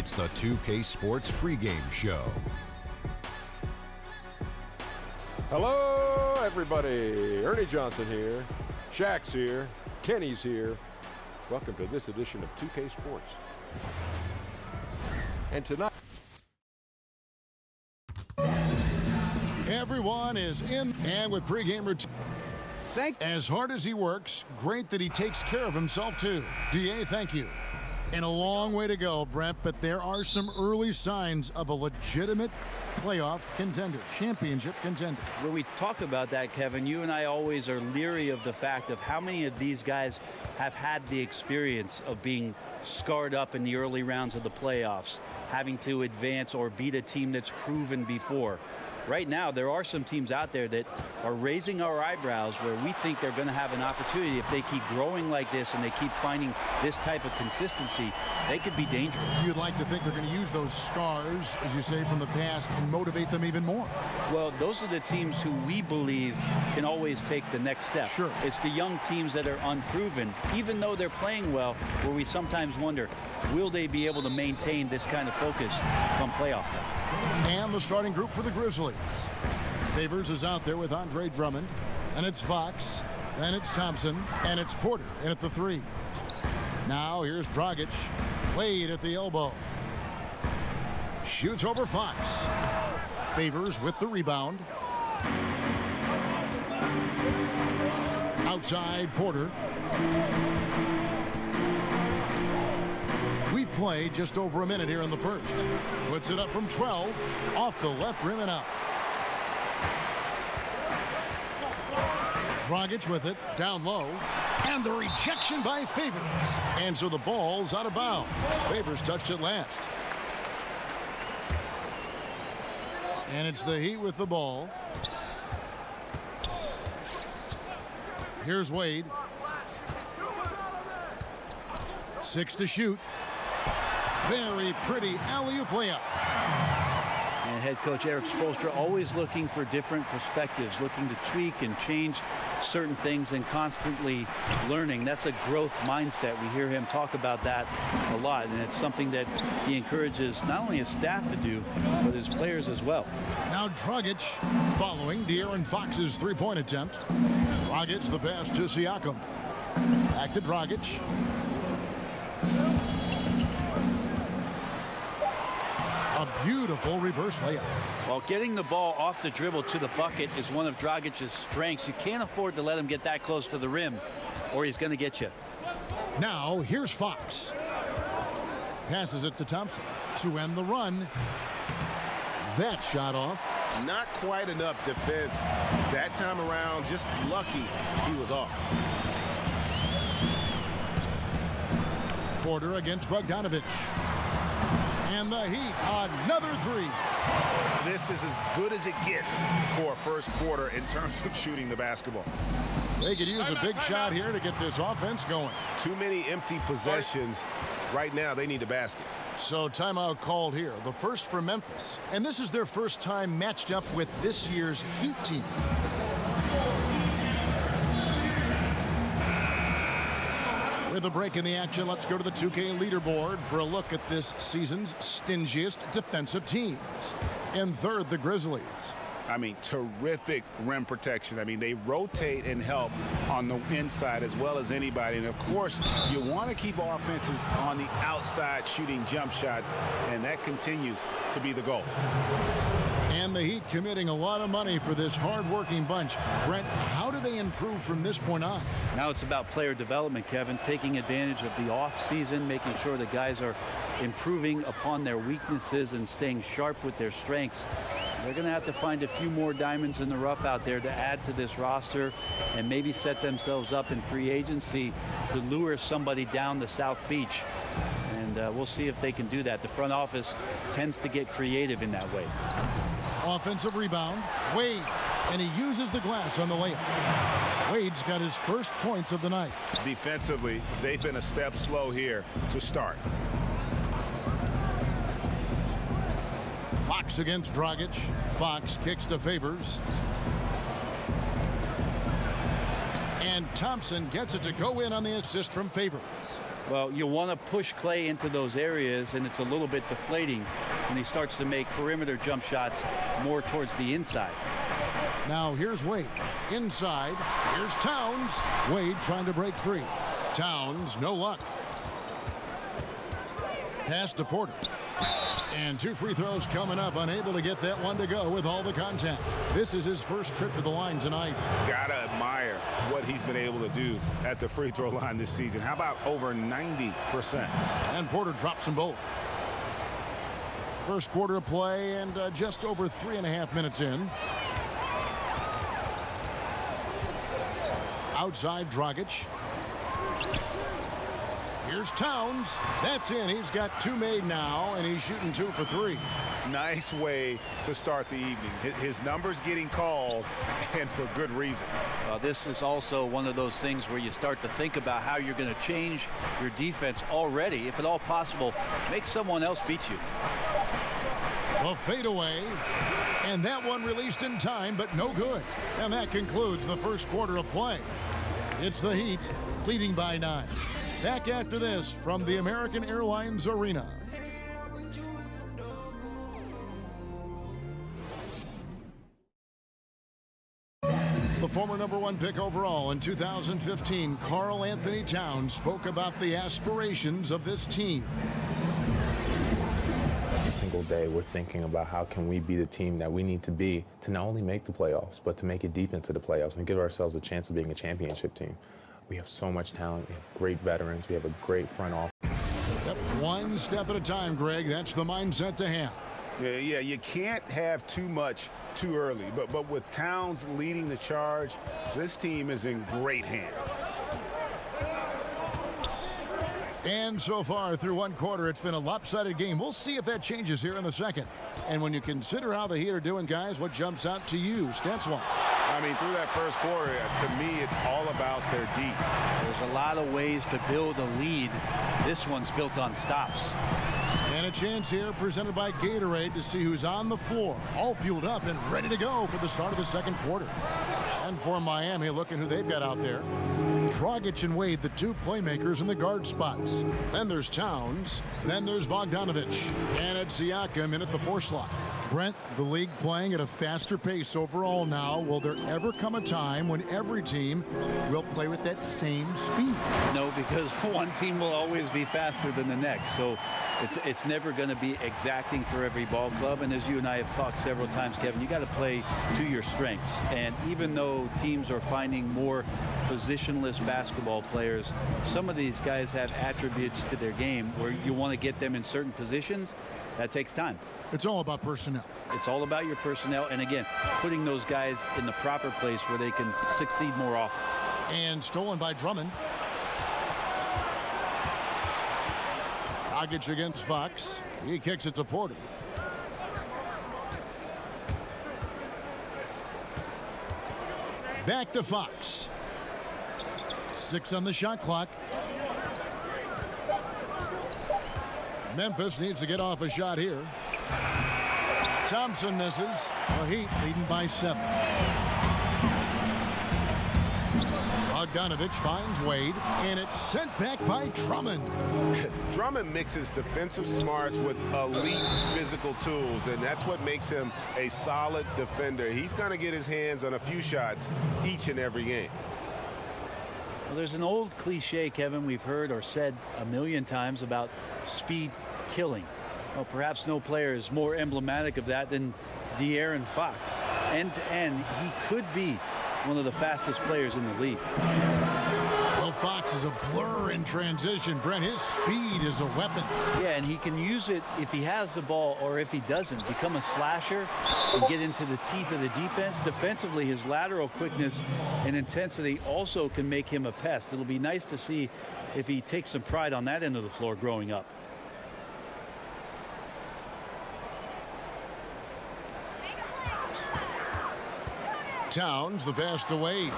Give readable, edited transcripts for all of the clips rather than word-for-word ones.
It's the 2K Sports pregame show. Hello, everybody. Ernie Johnson here. Shaq's here. Kenny's here. Welcome to this edition of 2K Sports. And tonight, everyone is in and with pregame routine. As hard as he works, great that he takes care of himself too. DA, thank you. And a long way to go, Brent, but there are some early signs of a legitimate playoff contender, championship contender. When we talk about that, Kevin, you and I always are leery of the fact of how many of these guys have had the experience of being scarred up in the early rounds of the playoffs, having to advance or beat a team that's proven before. Right now, there are some teams out there that are raising our eyebrows where we think they're going to have an opportunity. If they keep growing like this and they keep finding this type of consistency, they could be dangerous. You'd like to think they're going to use those scars, as you say, from the past and motivate them even more. Well, those are the teams who we believe can always take the next step. Sure. It's the young teams that are unproven, even though they're playing well, where we sometimes wonder, will they be able to maintain this kind of focus come playoff time? And the starting group for the Grizzlies. Favors is out there with Andre Drummond, and it's Fox, and it's Thompson, and it's Porter in at the 3. Now here's Dragic, Wade at the elbow. Shoots over Fox. Favors with the rebound. Outside Porter. We play just over a minute here in the first. Puts it up from 12, off the left rim and out. Dragic with it, down low, and the rejection by Favors. And so the ball's out of bounds. Favors touched it last. And it's the Heat with the ball. Here's Wade. 6 to shoot. Very pretty alley-oop layup. And head coach Eric Spoelstra always looking for different perspectives, looking to tweak and change certain things and constantly learning. That's a growth mindset. We hear him talk about that a lot, and it's something that he encourages not only his staff to do, but his players as well. Now Dragic following De'Aaron Fox's three-point attempt. Dragic the pass to Siakam. Back to Dragic. A beautiful reverse layup. Well, getting the ball off the dribble to the bucket is one of Dragic's strengths. You can't afford to let him get that close to the rim, or he's going to get you. Now, here's Fox. Passes it to Thompson to end the run. That shot off. Not quite enough defense that time around. Just lucky he was off. Porter against Bogdanovich. And the Heat, another 3. This is as good as it gets for a first quarter in terms of shooting the basketball. They could use a big shot here to get this offense going. Too many empty possessions. Right now, they need a basket. So timeout called here, the first for Memphis. And this is their first time matched up with this year's Heat team. With a break in the action, let's go to the 2K leaderboard for a look at this season's stingiest defensive teams. In third, the Grizzlies. I mean, terrific rim protection. I mean, they rotate and help on the inside as well as anybody. And, of course, you want to keep offenses on the outside shooting jump shots, and that continues to be the goal. And the Heat committing a lot of money for this hard-working bunch. Brent, how do they improve from this point on? Now it's about player development, Kevin, taking advantage of the off-season, making sure the guys are improving upon their weaknesses and staying sharp with their strengths. They're going to have to find a few more diamonds in the rough out there to add to this roster and maybe set themselves up in free agency to lure somebody down the South Beach. And we'll see if they can do that. The front office tends to get creative in that way. Offensive rebound, Wade, and he uses the glass on the layup. Wade's got his first points of the night. Defensively, they've been a step slow here to start. Fox against Dragic. Fox kicks to Favors. And Thompson gets it to go in on the assist from Favors. Well, you want to push Clay into those areas, and it's a little bit deflating when he starts to make perimeter jump shots more towards the inside. Now here's Wade. Inside. Here's Towns. Wade trying to break free. Towns, no luck. Pass to Porter. And 2 free throws coming up. Unable to get that one to go with all the contact. This is his first trip to the line tonight. Gotta admire what he's been able to do at the free throw line this season. How about over 90%? And Porter drops them both. First quarter of play and just over 3.5 minutes in. Outside Dragic. Here's Towns. That's in. He's got 2 made now, and he's shooting 2 for 3. Nice way to start the evening. His numbers getting called, and for good reason. This is also one of those things where you start to think about how you're going to change your defense already. If at all possible, make someone else beat you. A fadeaway. And that one released in time, but no good. And that concludes the first quarter of play. It's the Heat leading by 9. Back after this from the American Airlines Arena. The former #1 pick overall in 2015, Karl Anthony Towns, spoke about the aspirations of this team. Every single day we're thinking about how can we be the team that we need to be to not only make the playoffs, but to make it deep into the playoffs and give ourselves a chance of being a championship team. We have so much talent. We have great veterans. We have a great front office. Yep, one step at a time, Greg. That's the mindset to have. Yeah, you can't have too much too early. But with Towns leading the charge, this team is in great hands. And so far through one quarter, it's been a lopsided game. We'll see if that changes here in the second. And when you consider how the Heat are doing, guys, what jumps out to you, Stenswall? I mean, through that first quarter, to me, it's all about their deep. There's a lot of ways to build a lead. This one's built on stops. And a chance here presented by Gatorade to see who's on the floor, all fueled up and ready to go for the start of the second quarter. And for Miami, looking who they've got out there. Dragic and Wade, the 2 playmakers in the guard spots. Then there's Towns. Then there's Bogdanovic. And it's Siakam in at the 4 slot. Brent, the league playing at a faster pace overall now. Will there ever come a time when every team will play with that same speed? No, because one team will always be faster than the next. So it's never going to be exacting for every ball club. And as you and I have talked several times, Kevin, you got to play to your strengths. And even though teams are finding more positionless basketball players, some of these guys have attributes to their game where you want to get them in certain positions. That takes time. It's all about personnel. It's all about your personnel. And again, putting those guys in the proper place where they can succeed more often. And stolen by Drummond. Dragic against Fox. He kicks it to Porter. Back to Fox. 6 on the shot clock. Memphis needs to get off a shot here. Thompson misses. The Heat leading by 7. Bogdanovic finds Wade, and it's sent back by Drummond. Drummond mixes defensive smarts with elite physical tools, and that's what makes him a solid defender. He's going to get his hands on a few shots each and every game. Well, there's an old cliche, Kevin, we've heard or said a million times about speed killing. Well, perhaps no player is more emblematic of that than De'Aaron Fox. End to end, he could be one of the fastest players in the league. Well, Fox is a blur in transition. Brent, his speed is a weapon. Yeah, and he can use it if he has the ball or if he doesn't. Become a slasher and get into the teeth of the defense. Defensively, his lateral quickness and intensity also can make him a pest. It'll be nice to see if he takes some pride on that end of the floor growing up. Towns, the pass to Wade.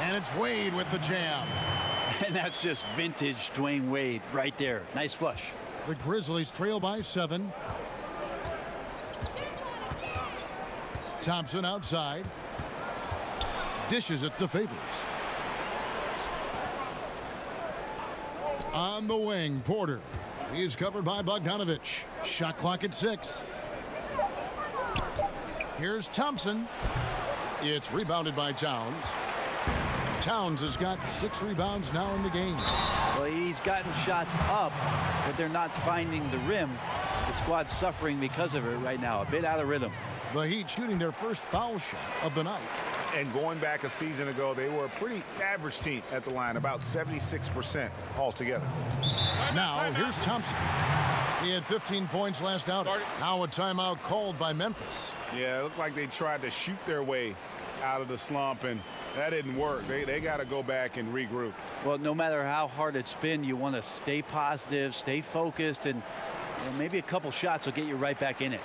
And it's Wade with the jam. And that's just vintage Dwayne Wade right there. Nice flush. The Grizzlies trail by 7. Thompson outside. Dishes it to Favors. On the wing, Porter. He's covered by Bogdanovich. Shot clock at 6. Here's Thompson. It's rebounded by Towns. Towns has got 6 rebounds now in the game. Well, he's gotten shots up, but they're not finding the rim. The squad's suffering because of it right now, a bit out of rhythm. The Heat shooting their first foul shot of the night. And going back a season ago, they were a pretty average team at the line, about 76% altogether. Now, here's Thompson. He had 15 points last outing. Now a timeout called by Memphis. Yeah, it looked like they tried to shoot their way out of the slump, and that didn't work. They got to go back and regroup. Well, no matter how hard it's been, you want to stay positive, stay focused, and maybe a couple shots will get you right back in it.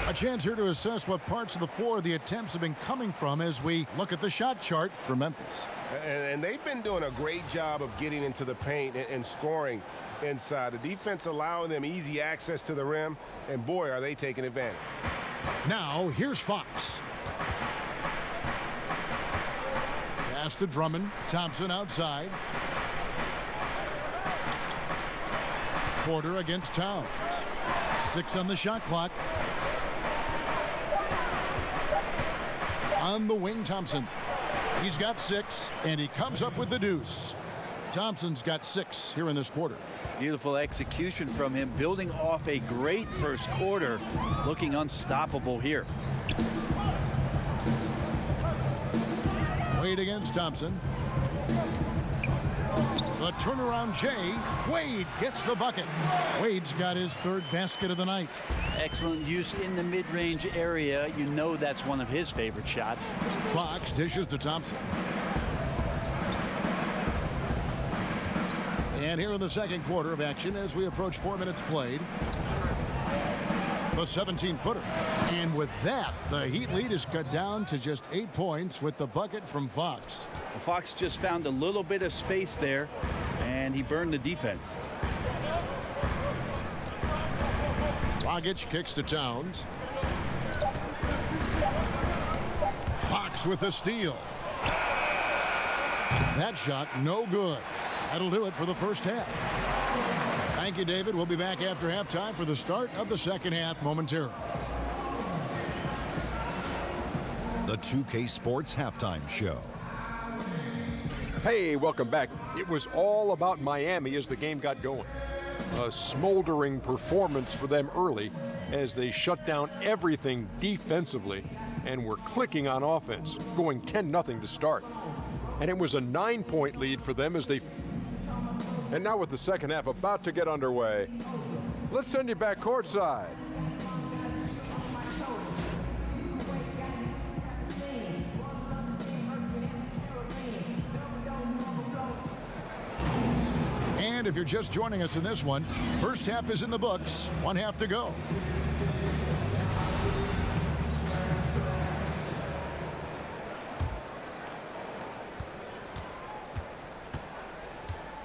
A chance here to assess what parts of the floor the attempts have been coming from as we look at the shot chart for Memphis. And they've been doing a great job of getting into the paint and scoring inside. The defense allowing them easy access to the rim, and boy, are they taking advantage. Now, here's Fox. Pass to Drummond. Thompson outside. Porter against Towns. 6 on the shot clock. On the wing, Thompson. He's got 6, and he comes up with the deuce. Thompson's got 6 here in this quarter. Beautiful execution from him, building off a great first quarter, looking unstoppable here. Wade against Thompson. The turnaround Jay. Wade gets the bucket. Wade's got his 3rd basket of the night. Excellent use in the mid-range area. You know that's one of his favorite shots. Fox dishes to Thompson. And here in the second quarter of action as we approach 4 minutes played. The 17-footer. And with that, the Heat lead is cut down to just 8 points with the bucket from Fox. Well, Fox just found a little bit of space there, and he burned the defense. Dragic kicks to Towns. Fox with the steal. That shot no good. That'll do it for the first half. Thank you, David. We'll be back after halftime for the start of the second half momentarily. The 2K Sports Halftime Show. Hey, welcome back. It was all about Miami as the game got going. A smoldering performance for them early as they shut down everything defensively and were clicking on offense, going 10-0 to start. And it was a 9-point lead for them as they... And now with the second half about to get underway, let's send you back courtside. And if you're just joining us in this one, first half is in the books. 1 half to go.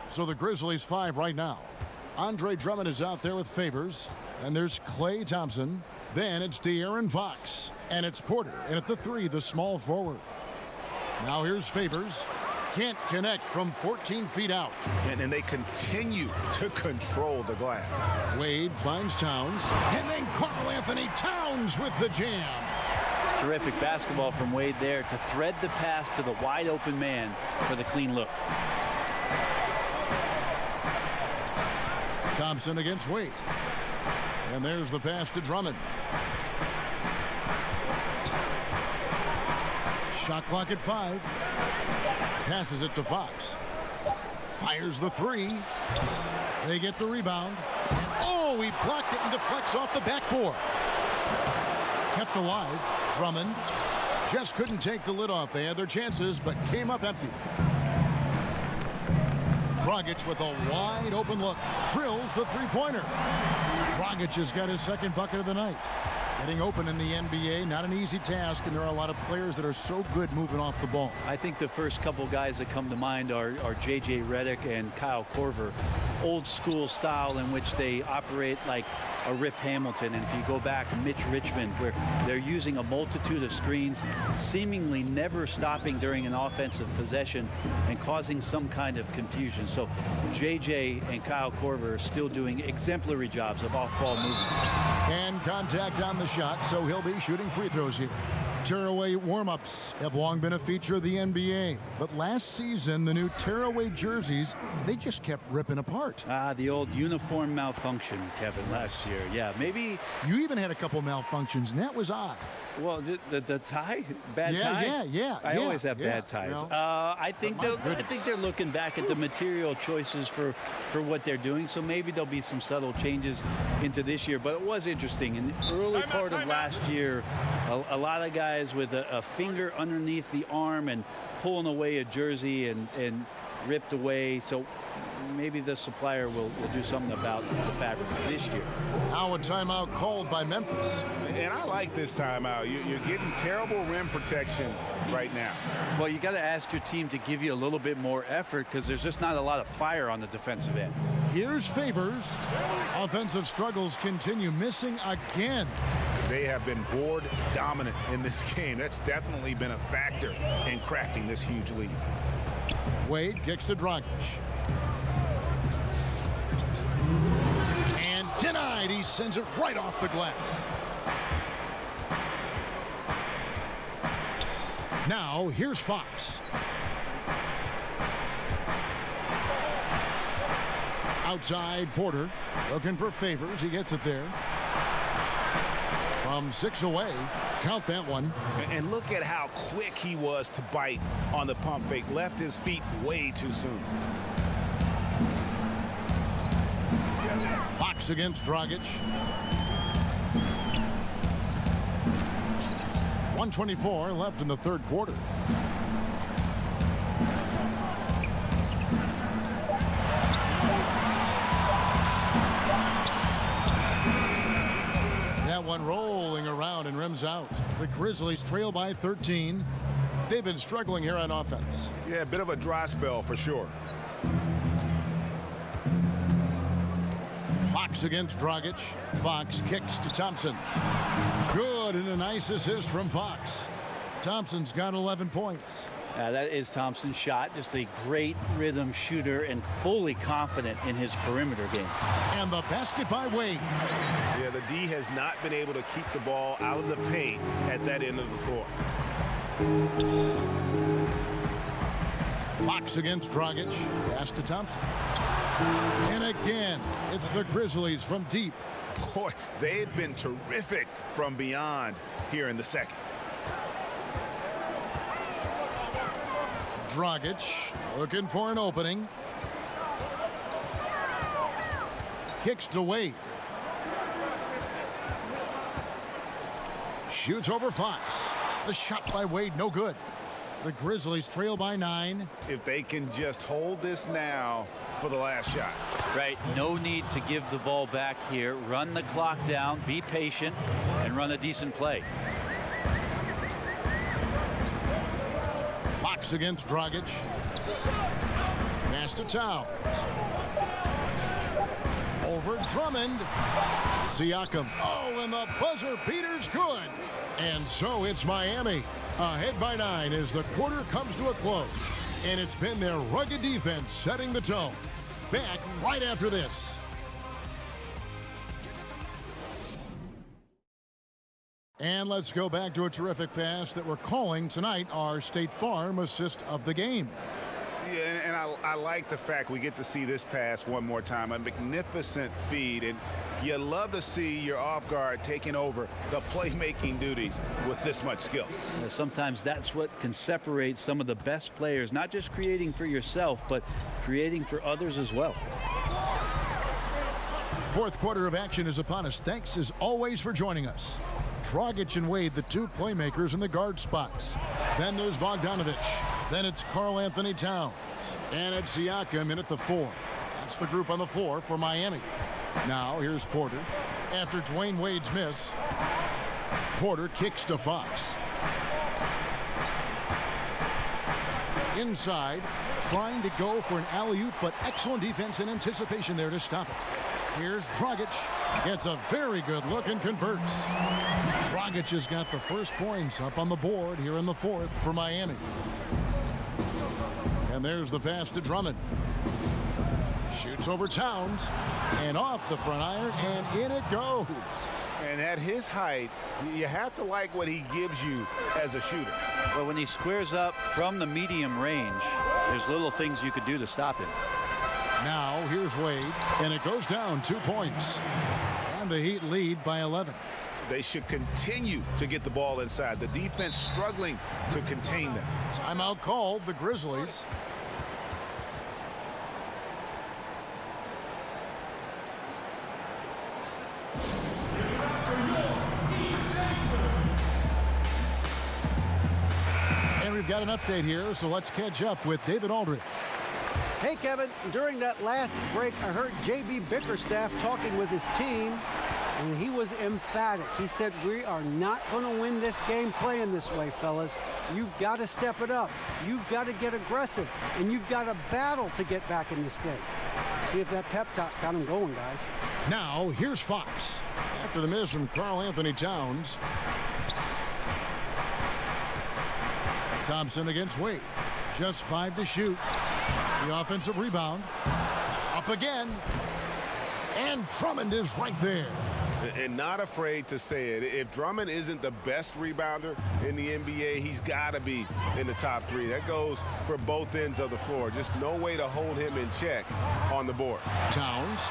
So the Grizzlies 5 right now. Andre Drummond is out there with Favors. And there's Klay Thompson. Then it's De'Aaron Fox. And it's Porter. And at the 3, the small forward. Now here's Favors. Can't connect from 14 feet out. And they continue to control the glass. Wade finds Towns. And then Karl Anthony Towns with the jam. Terrific basketball from Wade there to thread the pass to the wide open man for the clean look. Thompson against Wade. And there's the pass to Drummond. Shot clock at 5. Passes it to Fox. Fires the 3. They get the rebound. And oh, he blocked it and deflects off the backboard. Kept alive. Drummond just couldn't take the lid off. They had their chances, but came up empty. Dragic with a wide open look. Drills the 3-pointer. Dragic has got his 2nd bucket of the night. Getting open in the NBA, not an easy task, and there are a lot of players that are so good moving off the ball. I think the first couple guys that come to mind are J.J. Redick and Kyle Korver. old school style in which they operate like a Rip Hamilton. And if you go back, Mitch Richmond, where they're using a multitude of screens, seemingly never stopping during an offensive possession and causing some kind of confusion. So JJ and Kyle Korver are still doing exemplary jobs of off-ball movement. And contact on the shot, so he'll be shooting free throws here. Tearaway warm-ups have long been a feature of the NBA, but last season the new tearaway jerseys, they just kept ripping apart. The old uniform malfunction, Kevin, last year. Yeah, maybe you even had a couple malfunctions, and that was odd. Well, the tie, bad tie. Yeah. I always have bad ties. You know, I think they're looking back at the material choices for what they're doing. So maybe there'll be some subtle changes into this year. But it was interesting in the early part of last year. A lot of guys with a finger underneath the arm and pulling away a jersey and ripped away. So maybe the supplier will do something about the fabric this year. Now a timeout called by Memphis. And I like this timeout. You're getting terrible rim protection right now. Well, you got to ask your team to give you a little bit more effort because there's just not a lot of fire on the defensive end. Here's Favors. Offensive struggles continue, missing again. They have been board dominant in this game. That's definitely been a factor in crafting this huge lead. Wade kicks to Dragic. And denied. He sends it right off the glass. Now here's Fox. Outside, Porter looking for Favors. He gets it there. From 6 away, count that one. And look at how quick he was to bite on the pump fake. Left his feet way too soon. Fox against Dragic. 1:24 left in the third quarter. That one rolling around and rims out. The Grizzlies trail by 13. They've been struggling here on offense. Yeah, a bit of a dry spell for sure. Fox against Dragic. Fox kicks to Thompson. Good, and a nice assist from Fox. Thompson's got 11 points. That is Thompson's shot. Just a great rhythm shooter and fully confident in his perimeter game. And the basket by Wade. Yeah, the D has not been able to keep the ball out of the paint at that end of the floor. Fox against Dragic. Pass to Thompson. And again, it's the Grizzlies from deep. Boy, they've been terrific from beyond here in the second. Dragic looking for an opening. Kicks to Wade. Shoots over Fox. The shot by Wade, no good. The Grizzlies trail by 9. If they can just hold this now for the last shot. Right, no need to give the ball back here. Run the clock down, be patient, and run a decent play. Fox against Dragic. Pass to Towns. Over Drummond. Siakam. Oh, and the buzzer beater's good. And so it's Miami. Ahead by 9 as the quarter comes to a close. And it's been their rugged defense setting the tone. Back right after this. And let's go back to a terrific pass that we're calling tonight our State Farm assist of the game. Yeah, and I like the fact we get to see this pass one more time. A magnificent feed, and you love to see your off guard taking over the playmaking duties with this much skill. Sometimes that's what can separate some of the best players, not just creating for yourself, but creating for others as well. Fourth quarter of action is upon us. Thanks as always for joining us. Dragic and Wade, the two playmakers in the guard spots. Then there's Bogdanovich. Then it's Karl Anthony Towns. And it's Siakam in at the 4. That's the group on the floor for Miami. Now here's Porter. After Dwayne Wade's miss, Porter kicks to Fox. Inside, trying to go for an alley-oop, but excellent defense and anticipation there to stop it. Here's Dragic. Gets a very good look and converts. Dragic has got the first points up on the board here in the fourth for Miami. And there's the pass to Drummond. Shoots over Towns. And off the front iron, and in it goes. And at his height, you have to like what he gives you as a shooter. Well, when he squares up from the medium range, there's little things you could do to stop him. Now, here's Wade, and it goes down 2 points. And the Heat lead by 11. They should continue to get the ball inside. The defense struggling to contain them. Timeout called, the Grizzlies. And we've got an update here, so let's catch up with David Aldridge. Hey, Kevin, during that last break, I heard J.B. Bickerstaff talking with his team, and he was emphatic. He said, we are not going to win this game playing this way, fellas. You've got to step it up. You've got to get aggressive, and you've got to battle to get back in this thing. See if that pep talk got him going, guys. Now, here's Fox. After the miss from Karl Anthony Towns. Thompson against Wade. Just 5 to shoot. The offensive rebound. Up again. And Drummond is right there. And not afraid to say it. If Drummond isn't the best rebounder in the NBA, he's got to be in the top 3. That goes for both ends of the floor. Just no way to hold him in check on the board. Towns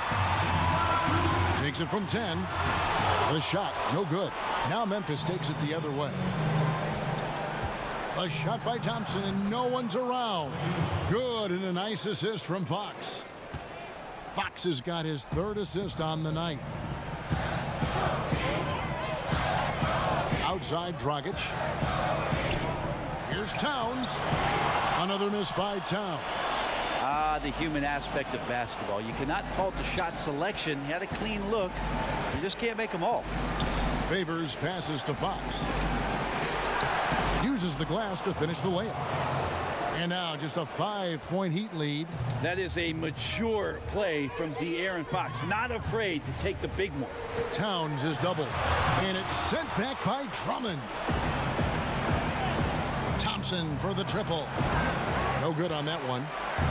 takes it from 10. The shot, no good. Now Memphis takes it the other way. A shot by Thompson, and no one's around. Good, and a nice assist from Fox. Fox has got his 3rd assist on the night. Outside Dragic. Here's Towns. Another miss by Towns. The human aspect of basketball. You cannot fault the shot selection. He had a clean look. You just can't make them all. Favors passes to Fox. Uses the glass to finish the layup. And now just a 5-point Heat lead. That is a mature play from De'Aaron Fox. Not afraid to take the big one. Towns is doubled. And it's sent back by Drummond. Thompson for the triple. No good on that one.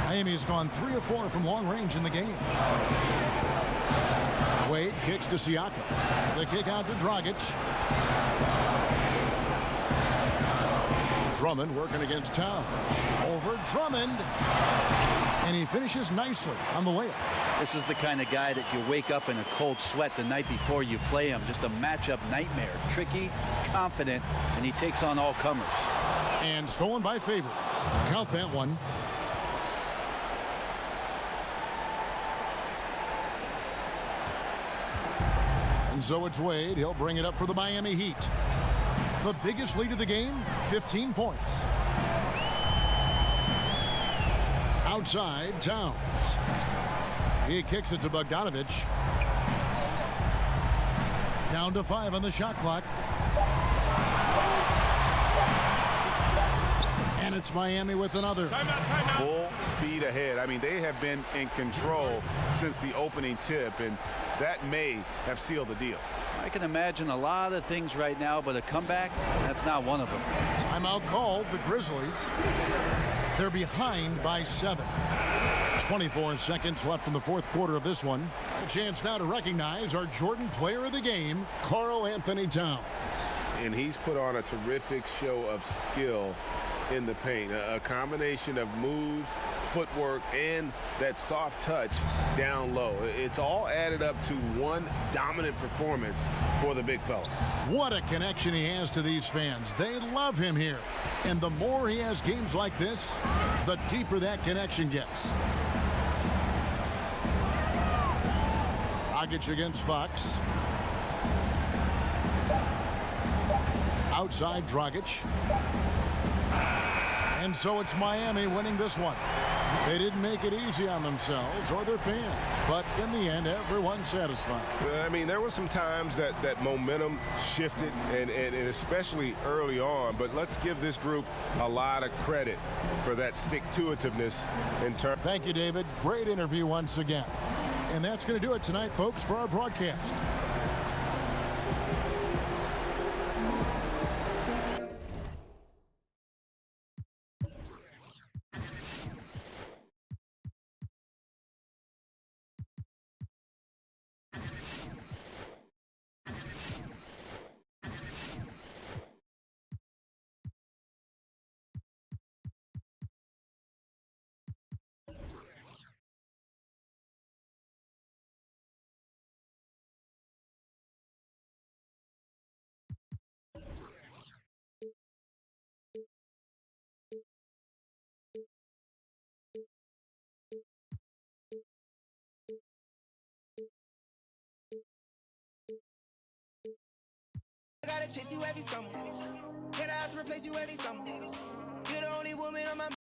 Miami has gone 3 of 4 from long range in the game. Wade kicks to Siakam. The kick out to Dragic. Drummond working against Towns. Over Drummond. And he finishes nicely on the layup. This is the kind of guy that you wake up in a cold sweat the night before you play him. Just a matchup nightmare. Tricky, confident, and he takes on all comers. And stolen by Favors. Count that one. And so it's Wade. He'll bring it up for the Miami Heat. The biggest lead of the game, 15 points. Outside, Towns. He kicks it to Bogdanovich. Down to 5 on the shot clock. And it's Miami with another. Full speed ahead. I mean, they have been in control since the opening tip, and that may have sealed the deal. I can imagine a lot of things right now, but a comeback, that's not one of them. Timeout called, the Grizzlies. They're behind by 7. 24 seconds left in the fourth quarter of this one. A chance now to recognize our Jordan Player of the Game, Karl Anthony Towns. And he's put on a terrific show of skill in the paint. A combination of moves, footwork, and that soft touch down low. It's all added up to one dominant performance for the big fella. What a connection he has to these fans. They love him here. And the more he has games like this, the deeper that connection gets. Dragic against Fox. Outside Dragic. And so it's Miami winning this one. They didn't make it easy on themselves or their fans, but in the end, everyone's satisfied. I mean, there were some times that momentum shifted, and especially early on, but let's give this group a lot of credit for that stick-to-itiveness in terms. Thank you, David. Great interview once again. And that's going to do it tonight, folks, for our broadcast. I gotta chase you every summer. Get out to replace you every summer. You're the only woman on my